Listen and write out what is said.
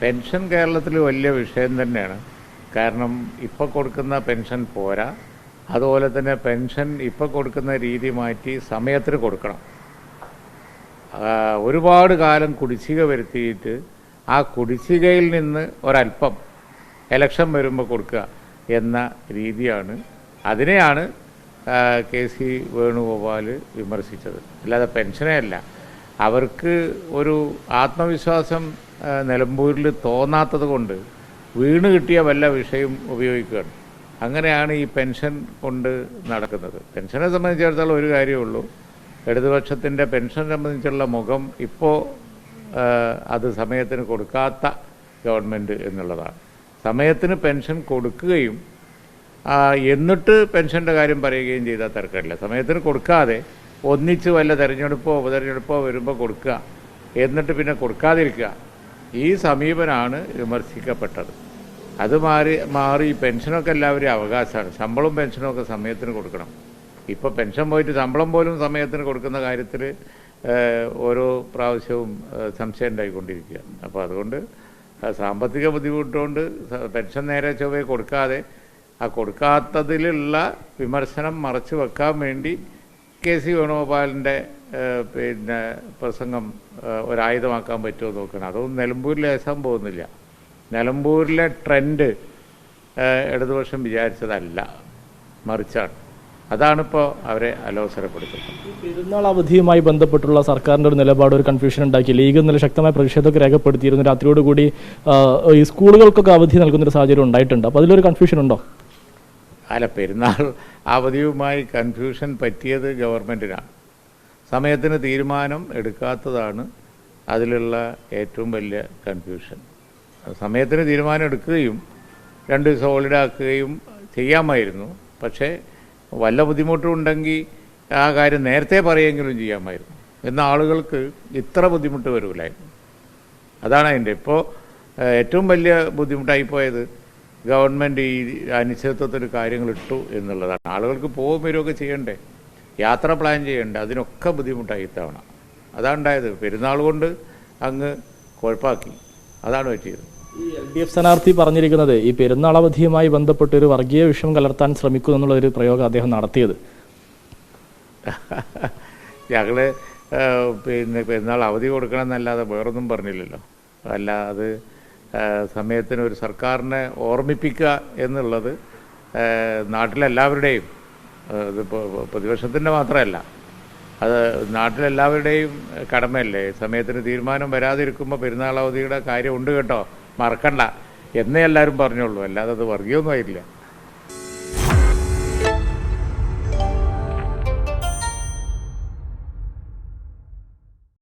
Pension കേരളത്തിൽ വലിയ വിഷയം തന്നെയാണ്. കാരണം ഇപ്പോൾ കൊടുക്കുന്ന പെൻഷൻ പോരാ. അതുപോലെ തന്നെ പെൻഷൻ ഇപ്പോൾ കൊടുക്കുന്ന രീതി മാറ്റി സമയത്തിന് കൊടുക്കണം. ഒരുപാട് കാലം കുടിശ്ശിക വരുത്തിയിട്ട് ആ കുടിശ്ശികയിൽ നിന്ന് ഒരല്പം ഇലക്ഷൻ വരുമ്പോൾ കൊടുക്കുക എന്ന രീതിയാണ്. അതിനെയാണ് KC വേണുഗോപാൽ വിമർശിച്ചത്. അല്ലാതെ പെൻഷനേ അല്ല. അവർക്ക് ഒരു ആത്മവിശ്വാസം നിലമ്പൂരിൽ തോന്നാത്തത് കൊണ്ട് വീണ് കിട്ടിയ വല്ല വിഷയം ഉപയോഗിക്കുകയാണ്. അങ്ങനെയാണ് ഈ പെൻഷൻ കൊണ്ട് നടക്കുന്നത്. പെൻഷനെ സംബന്ധിച്ചിടത്തോളം ഒരു കാര്യമുള്ളൂ, ഇടതുപക്ഷത്തിൻ്റെ പെൻഷൻ സംബന്ധിച്ചുള്ള മുഖം ഇപ്പോൾ അത് സമയത്തിന് കൊടുക്കാത്ത ഗവൺമെൻറ് എന്നുള്ളതാണ്. സമയത്തിന് പെൻഷൻ കൊടുക്കുകയും എന്നിട്ട് പെൻഷൻ്റെ കാര്യം പറയുകയും ചെയ്താൽ തർക്കമില്ല. സമയത്തിന് കൊടുക്കാതെ ഒന്നിച്ച് വല്ല തെരഞ്ഞെടുപ്പോ ഉപതെരഞ്ഞെടുപ്പോ വരുമ്പോൾ കൊടുക്കുക, എന്നിട്ട് പിന്നെ കൊടുക്കാതിരിക്കുക, ഈ സമീപനാണ് വിമർശിക്കപ്പെട്ടത്. അത് മാറി പെൻഷനൊക്കെ എല്ലാവരും അവകാശമാണ്. ശമ്പളവും പെൻഷനും ഒക്കെ സമയത്തിന് കൊടുക്കണം. ഇപ്പോൾ പെൻഷൻ പോയിട്ട് ശമ്പളം പോലും സമയത്തിന് കൊടുക്കുന്ന കാര്യത്തിൽ ഓരോ പ്രാവശ്യവും സംശയം ഉണ്ടായിക്കൊണ്ടിരിക്കുക. അപ്പോൾ അതുകൊണ്ട് സാമ്പത്തിക ബുദ്ധിമുട്ടുകൊണ്ട് പെൻഷൻ നേരെ ചൊവ്വേ കൊടുക്കാതെ ആ കൊടുക്കാത്തതിലുള്ള വിമർശനം മറച്ചു വെക്കാൻ വേണ്ടി KC വേണുഗോപാലിൻ്റെ പ്രസംഗം ഒരായുധമാക്കാൻ പറ്റുമോ നോക്കണം. അതൊന്നും നിലമ്പൂരിൽ ഏസാൻ പോകുന്നില്ല. നിലമ്പൂരിലെ ട്രെൻഡ് ഇടതുപക്ഷം വിചാരിച്ചതല്ല, മറിച്ചാണ്. അതാണിപ്പോൾ അവരെ അലോസരപ്പെടുത്തുന്നത്. പെരുന്നാൾ അവധിയുമായി ബന്ധപ്പെട്ടുള്ള സർക്കാരിൻ്റെ ഒരു നിലപാട് ഒരു കൺഫ്യൂഷൻ ഉണ്ടാക്കി. ലീഗ് ഇന്നലെ ശക്തമായ പ്രതിഷേധമൊക്കെ രേഖപ്പെടുത്തിയിരുന്നു. രാത്രിയോടുകൂടി ഈ സ്കൂളുകൾക്കൊക്കെ അവധി നൽകുന്നൊരു സാഹചര്യം ഉണ്ടായിട്ടുണ്ട്. അപ്പോൾ അതിലൊരു കൺഫ്യൂഷൻ ഉണ്ടോ? അല്ല, പെരുന്നാൾ അവധിയുമായി കൺഫ്യൂഷൻ പറ്റിയത് ഗവൺമെൻറ്റിനാണ്. സമയത്തിന് തീരുമാനം എടുക്കാത്തതാണ് അതിലുള്ള ഏറ്റവും വലിയ കൺഫ്യൂഷൻ. സമയത്തിന് തീരുമാനം എടുക്കുകയും 2 ദിവസം ഹോളിഡേ ആക്കുകയും ചെയ്യാമായിരുന്നു. പക്ഷേ വല്ല ബുദ്ധിമുട്ടും ഉണ്ടെങ്കിൽ ആ കാര്യം നേരത്തെ പറയുമെങ്കിലും ചെയ്യാമായിരുന്നു. എന്ന ആളുകൾക്ക് ഇത്ര ബുദ്ധിമുട്ട് വരില്ലായിരുന്നു. അതാണ് അതിൻ്റെ ഇപ്പോൾ ഏറ്റവും വലിയ ബുദ്ധിമുട്ടായിപ്പോയത്. ഗവൺമെൻറ് ഈ അനിശ്ചിതത്വത്തിന് കാര്യങ്ങൾ ഇട്ടു എന്നുള്ളതാണ്. ആളുകൾക്ക് പോകും വരികയൊക്കെ ചെയ്യണ്ടേ, യാത്ര പ്ലാൻ ചെയ്യണ്ടേ, അതിനൊക്കെ ബുദ്ധിമുട്ടായി ഇത്തവണ. അതാണ് ഉണ്ടായത്. പെരുന്നാൾ കൊണ്ട് അങ്ങ് കുഴപ്പാക്കി. അതാണ് പറ്റിയത്. ഈ LDF സ്ഥാനാർത്ഥി പറഞ്ഞിരിക്കുന്നത് ഈ പെരുന്നാൾ അവധിയുമായി ബന്ധപ്പെട്ട് ഒരു വർഗീയ വിഷയം കലർത്താൻ ശ്രമിക്കുന്നു എന്നുള്ളൊരു പ്രയോഗം അദ്ദേഹം നടത്തിയത്. ഞങ്ങൾ പെരുന്നാൾ അവധി കൊടുക്കണം എന്നല്ലാതെ വേറൊന്നും പറഞ്ഞില്ലല്ലോ. അല്ല, അത് സമയത്തിന് ഒരു സർക്കാരിനെ ഓർമ്മിപ്പിക്കുക എന്നുള്ളത് നാട്ടിലെല്ലാവരുടെയും, ഇത് പ്രതിപക്ഷത്തിൻ്റെ മാത്രമല്ല, അത് നാട്ടിലെല്ലാവരുടെയും കടമയല്ലേ. സമയത്തിന് തീരുമാനം വരാതിരിക്കുമ്പോൾ പെരുന്നാൾ അവധിയുടെ കാര്യം ഉണ്ട് കേട്ടോ, മറക്കണ്ട എന്നേ എല്ലാവരും പറഞ്ഞോളൂ. അല്ലാതെ അത് വർഗീയമൊന്നും ആയില്ല.